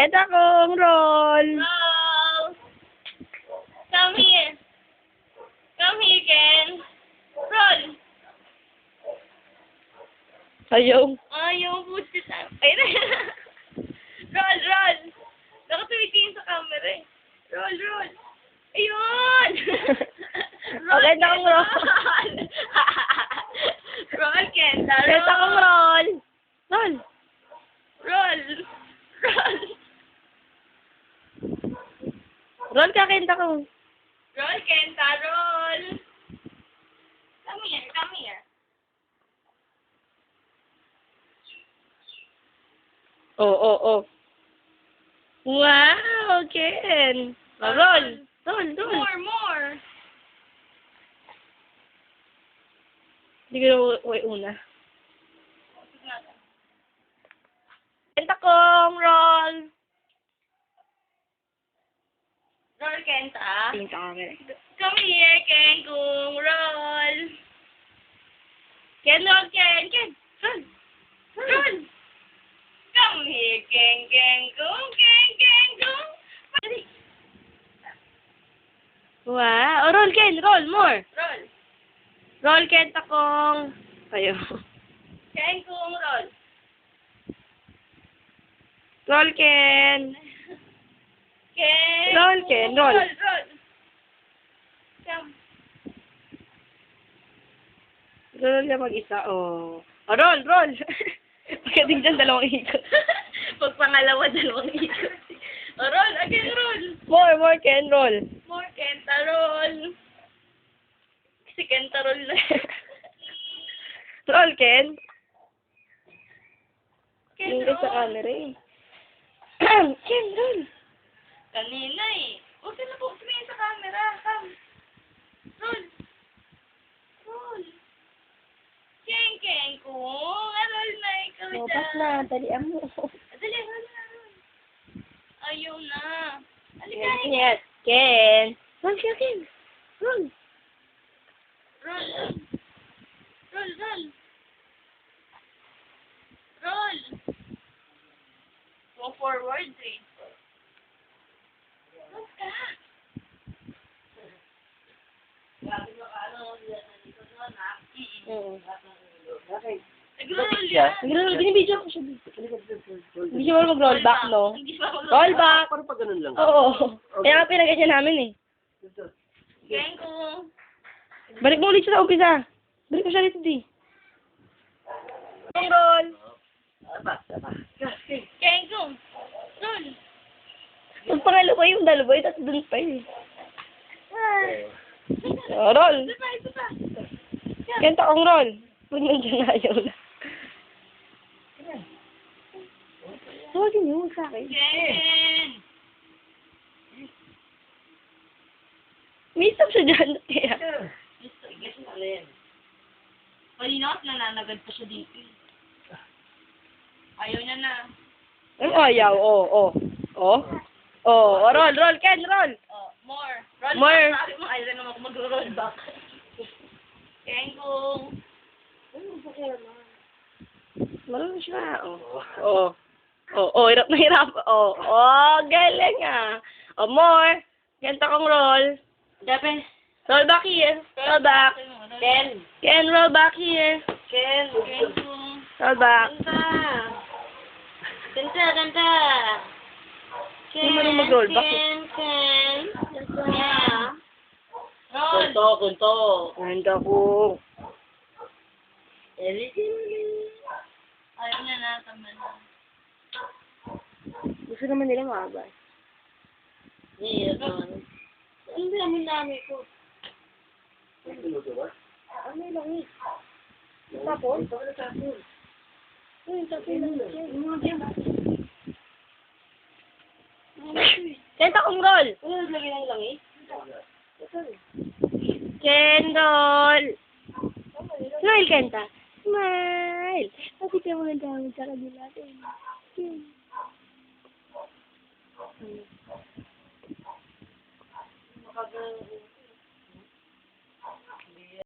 Kenta kong roll. Roll. Come here. Come here, Ken. Roll. Ayaw. Yung pusit. Ayun. Roll, roll. Baka tumitingin sa camera eh. Roll, roll. Ayun! Okay, na akong roll. Roll, Kenta. Roll. Kenta kong roll. Roll. Roll. Roll. Roll ka, Kenta kong. Roll, Kenta. Roll. Come here, come here. Oh. Wow, Ken. Roll. Roll. More. Hindi ko na una. Kenta kong roll. Roll, Kenta. Tingin sa camera. Come here, Ken. Kung roll. Ken, roll, Ken. Ken, roll. Roll. Come here, Ken. Kung. Pwede. Wow. Oh, roll, Ken. Roll. More. Roll. Roll, Kenta kong. Ayaw. Ken, kung roll. Roll, Ken. Ken. Roll, Ken. Roll. Roll. Come. Roll na mag-isa. Oh. Oh, roll. Pagdating dyan, dalawang ikot. Pag pangalawa, dalawang ikot. Oh, roll. Again, roll. More, Ken. Roll. More, Kenta, roll. Si Kenta, roll na. Roll, Ken. Ken, Tingin ka sa roll. camera eh. Ken, roll. Kanina eh. Huwag ka na po tumingin sa camera. Come. Roll. Roll. Ken, kung. Roll na ikaw dyan. Bukas na. Talian mo. Dali, roll na, roll. Ayaw na. Halika. Yes. Ken. Roll ka, Ken. Roll. Roll. Roll. Roll. Go forward eh. Roll ka. Okay. Nag-roll yan. Nag-roll. Binibidyo ko siya. Hindi siya marunong mag-roll back, no? Hindi pa ako Roll back. Parang pa ganun lang. Oo. Kaya nga pinag-ganyan namin eh. Ken, kung. Balik mo ulit siya sa umpisa. Balik mo siya dito, di. Roll. Ken, kung. Roll. Pag pangalawa yung dalawa, tapos dun pa eh. Oh, roll. Ito pa. Kenta kong roll. Pag nandiyan na ayaw na. Tawagin niyo, huwag sa akin. Ken. May stop siya dyan. Kaya. Guess mo rin. Kanina kasi nananagad pa siya dito. Ayaw niya na. Ang ayaw, roll, Ken, roll. Oh, more. Roll More. back. Sabi mo, ayaw naman ako mag-roll back. Ken, kung. Marunong siya. Hirap na hirap. Galing ah. More. Kenta kong roll. Dapat. Roll back here. Roll back. Ken, roll back here. Ken, kung. Roll back. Ganda. Hindi marunong mag-roll back eh. Ken. Yeah. Roll. Kunto. Kenta ko. Ayaw niya na, tama na. Gusto naman nila maabay. Ano naman namin ko? Ano lang eh. Tapos? Kenta kong roll. Ano naglagay ng langis? Ken, roll. Smile, Kenta. Smile. Kasi mo ng dami sa kanila.